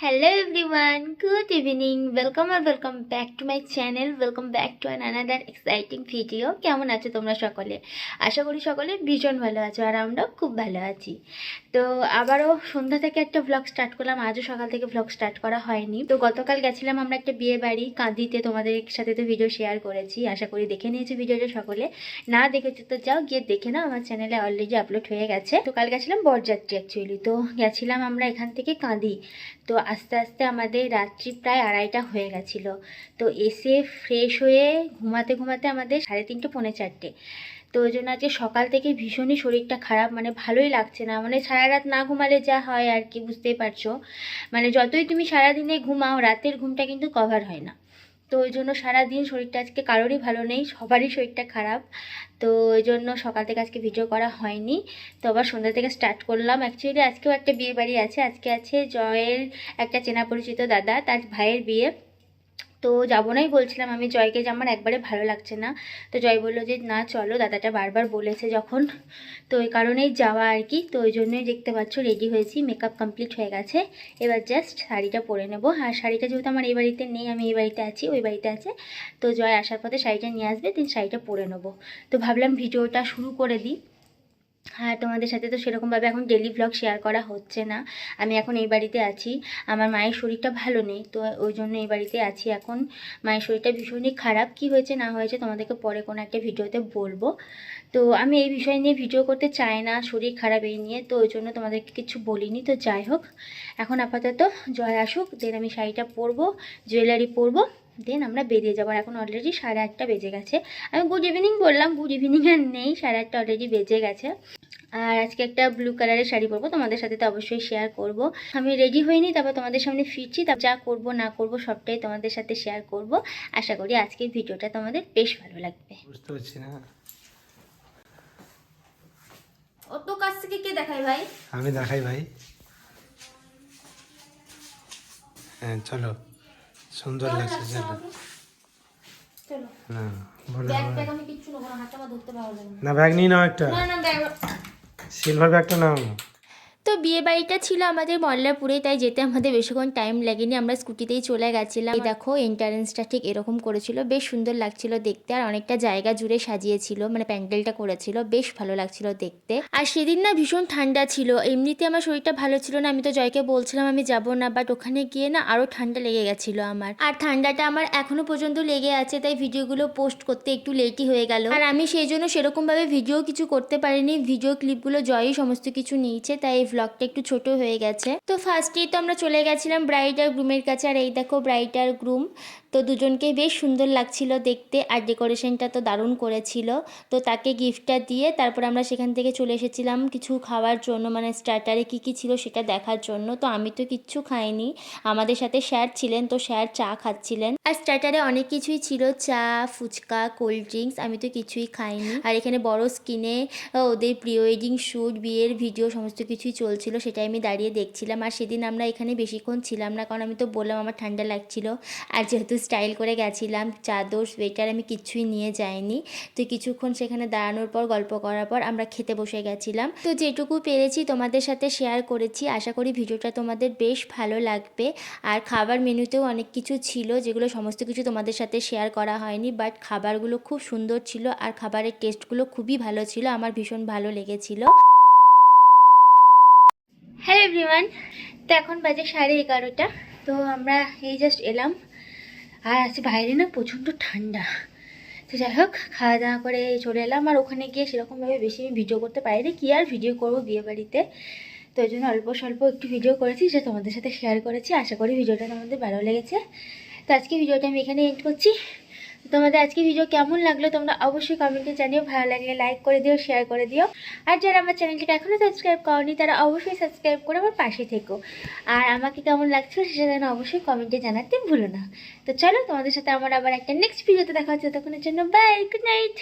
Hello everyone, good evening. Welcome back to my channel. Welcome back to another exciting video. কেমন আছো তোমরা সকলে? আশা করি সকলে ভীষণ ভালো আছো আর আমরাও খুব ভালো আছি। তো আবারও সন্ধ্যা থেকে একটা ব্লগ স্টার্ট করলাম। আজও সকাল থেকে ব্লগ স্টার্ট করা হয়নি। তো গতকাল গেছিলাম আমরা একটা বিয়ে বাড়ি কাঁদিতে, তোমাদের সাথে তো ভিডিও শেয়ার করেছি। আশা করি দেখে নিয়েছি ভিডিওটা সকলে। না দেখেছো তো যাও গিয়ে দেখে নাও, আমার চ্যানেলে অলরেডি আপলোড হয়ে গেছে। তো কাল গেছিলাম বরযাত্রী অ্যাকচুয়ালি। তো গেছিলাম আমরা এখান থেকে কাঁদি। তো আস্তে আস্তে আমাদের রাত্রি প্রায় 2:30 হয়ে গেছিলো। তো এসে ফ্রেশ হয়ে ঘুমাতে ঘুমাতে আমাদের 3:30 পৌনে 4টে। তো ওই জন্য আজকে সকাল থেকে ভীষণই শরীরটা খারাপ, মানে ভালোই লাগছে না। মানে সারা রাত না ঘুমালে যা হয় আর কি, বুঝতেই পারছো। মানে যতই তুমি সারাদিনে ঘুমাও, রাতের ঘুমটা কিন্তু কভার হয় না। তো ওই জন্য সারাদিন শরীরটা আজকে কারোরই ভালো নেই, সবারই শরীরটা খারাপ। তো ওই জন্য সকাল থেকে আজকে ভিডিও করা হয়নি। তো আবার সন্ধ্যা থেকে স্টার্ট করলাম। অ্যাকচুয়ালি আজকেও একটা বিয়ে বাড়ি আছে। আজকে আছে জয়ের একটা চেনা পরিচিত দাদা, তার ভাইয়ের বিয়ে। তো যাবো নাই বলছিলাম আমি জয়কে, যে আমার একবারে ভালো লাগছে না। তো জয় বললো যে না চলো, দাদাটা বারবার বলেছে যখন, তো ওই কারণেই যাওয়া আর কি। তো ওই জন্যই দেখতে পাচ্ছ রেডি হয়েছি, মেকআপ কমপ্লিট হয়ে গেছে। এবার জাস্ট শাড়িটা পরে নেবো। আর শাড়িটা যেহেতু আমার এই বাড়িতে নেই, আমি এই বাড়িতে আছি, ওই বাড়িতে আছে। তো জয় আসার পথে শাড়িটা নিয়ে আসবে, দিন শাড়িটা পরে নেবো। তো ভাবলাম ভিডিওটা শুরু করে দিই। আর তোমাদের সাথে তো সেরকমভাবে এখন ডেলি ব্লগ শেয়ার করা হচ্ছে না। আমি এখন এই বাড়িতে আছি, আমার মায়ের শরীরটা ভালো নেই, তো ওই জন্য এই বাড়িতে আছি এখন। মায়ের শরীরটা ভীষণই খারাপ, কি হয়েছে না হয়েছে তোমাদেরকে পরে কোনো একটা ভিডিওতে বলবো। তো আমি এই বিষয় নিয়ে ভিডিও করতে চাই না, শরীর খারাপ এই নিয়ে, তো ওই জন্য তোমাদেরকে কিছু বলিনি। তো যাই হোক, এখন আপাতত জয় আসুক, দেন আমি শাড়িটা পরবো, জুয়েলারি পরবো, দেন আমরা বেরিয়ে যাবো। এখন অলরেডি 8:30 বেজে গেছে। আমি গুড ইভিনিং বললাম, গুড ইভিনিং আর নেই, 8:30 অলরেডি বেজে গেছে। আর আজকে একটা ব্লু কালারের শাড়ি পরবো, তোমাদের সাথে তো অবশ্যই শেয়ার করব। আমি রেডি হইনি, তারপর তোমাদের সামনে ফিরছি, তারপর যা করব না করব সবটাই তোমাদের সাথে শেয়ার করব। আশা করি আজকের ভিডিওটা তোমাদের বেশ ভালো লাগবে। বুঝতে পারছি না। অত কাছ থেকে কে দেখায় ভাই? আমি দেখাই ভাই। হ্যাঁ চলো, সুন্দর লাগছে। চলো চলো। না বলো, ব্যাগ আমি কিচ্ছু নেবো না, হাতটা আমার ধরতে ভালো লাগে না ব্যাগ নিয়ে নাও একটা, না। না ব্যাগ। সিলভার ব্যাগটা নাও। তো বিয়ে বাড়িটা ছিল আমাদের মল্লারপুরে, তাই যেতে আমাদের বেশিক্ষণ টাইম লাগেনি, আমরা স্কুটিতেই চলে গেছিলাম। এই দেখো এন্ট্রান্সটা ঠিক এরকম করেছিল, বেশ সুন্দর লাগছিল দেখতে। আর অনেকটা জায়গা জুড়ে সাজিয়েছিল, মানে প্যান্ডেলটা করেছিল, বেশ ভালো লাগছিল দেখতে। আর সেদিন না ভীষণ ঠান্ডা ছিল, এমনিতে আমার শরীরটা ভালো ছিল না, আমি তো জয়কে বলছিলাম আমি যাব না, বাট ওখানে গিয়ে না আরও ঠান্ডা লেগে গেছিলো আমার। আর ঠান্ডাটা আমার এখনো পর্যন্ত লেগে আছে, তাই ভিডিওগুলো পোস্ট করতে একটু লেটই হয়ে গেল। আর আমি সেই জন্য সেরকমভাবে ভিডিও কিছু করতে পারিনি, ভিডিও ক্লিপগুলো জয়ই সমস্ত কিছু নিয়েছে, তাই এই ব্লগটা একটু ছোট হয়ে গেছে। তো ফার্স্টেই তো আমরা চলে গেছিলাম ব্রাইড আর গ্রুমের কাছে। আর এই দেখো ব্রাইড আর গ্রুম, তো দুজনকেই বেশ সুন্দর লাগছিল দেখতে, আর ডেকোরেশনটা তো দারুণ করেছিল। তো তাকে গিফটটা দিয়ে তারপর আমরা সেখান থেকে চলে এসেছিলাম কিছু খাওয়ার জন্য, মানে স্টার্টারে কী কী ছিল সেটা দেখার জন্য। তো আমি তো কিচ্ছু খাইনি, আমাদের সাথে স্যার ছিলেন, তো স্যার চা খাচ্ছিলেন। আর স্টার্টারে অনেক কিছুই ছিল, চা, ফুচকা, কোল্ড ড্রিঙ্কস, আমি তো কিছুই খাইনি। আর এখানে বড় স্ক্রিনে ওদের প্রি ওয়েডিং শ্যুট, বিয়ের ভিডিও সমস্ত কিছুই চলছিল, সেটাই আমি দাঁড়িয়ে দেখছিলাম। আর সেদিন আমরা এখানে বেশিক্ষণ ছিলাম না, কারণ আমি তো বললাম আমার ঠান্ডা লাগছিল। আর যেহেতু স্টাইল করে গেছিলাম, চাদর সোয়েটার আমি কিছুই নিয়ে যাইনি। তো কিছুক্ষণ সেখানে দাঁড়ানোর পর গল্প করার পর আমরা খেতে বসে গেছিলাম। তো যেটুকু পেরেছি তোমাদের সাথে শেয়ার করেছি, আশা করি ভিডিওটা তোমাদের বেশ ভালো লাগবে। আর খাবার মেনুতেও অনেক কিছু ছিল, যেগুলো সমস্ত কিছু তোমাদের সাথে শেয়ার করা হয়নি, বাট খাবারগুলো খুব সুন্দর ছিল আর খাবারের টেস্টগুলো খুবই ভালো ছিল, আমার ভীষণ ভালো লেগেছিল। হ্যালো এভরিওয়ান, তো এখন বাজে 11:30। তো আমরা এই জাস্ট এলাম, আর আছে বাইরে না প্রচণ্ড ঠান্ডা। তো যাই হোক, খাওয়া দাওয়া করে চলে এলাম। আর ওখানে গিয়ে সেরকমভাবে বেশি আমি ভিডিও করতে পারিনি, কি আর ভিডিও করবো বিয়ে বাড়িতে। তো ওই জন্য অল্প স্বল্প একটু ভিডিও করেছি, যেটা তোমাদের সাথে শেয়ার করেছি। আশা করি ভিডিওটা তোমাদের ভালো লেগেছে। তো আজকে ভিডিওটা আমি এখানে এন্ড করছি। তোমাদের আজকে ভিডিও কেমন লাগলো তোমরা অবশ্যই কমেন্টে জানিও, ভালো লাগলে লাইক করে দিও, শেয়ার করে দিও। আর যারা আমার চ্যানেলটিকে এখনও সাবস্ক্রাইব করনি তারা অবশ্যই সাবস্ক্রাইব করে আমার পাশে থেকো। আর আমাকে কেমন লাগছিল সেটা যেন অবশ্যই কমেন্টে জানাতে ভুলো না। তো চলো, তোমাদের সাথে আমার আবার একটা নেক্সট ভিডিওতে দেখা হচ্ছে, ততক্ষণের জন্য বাই, গুড নাইট।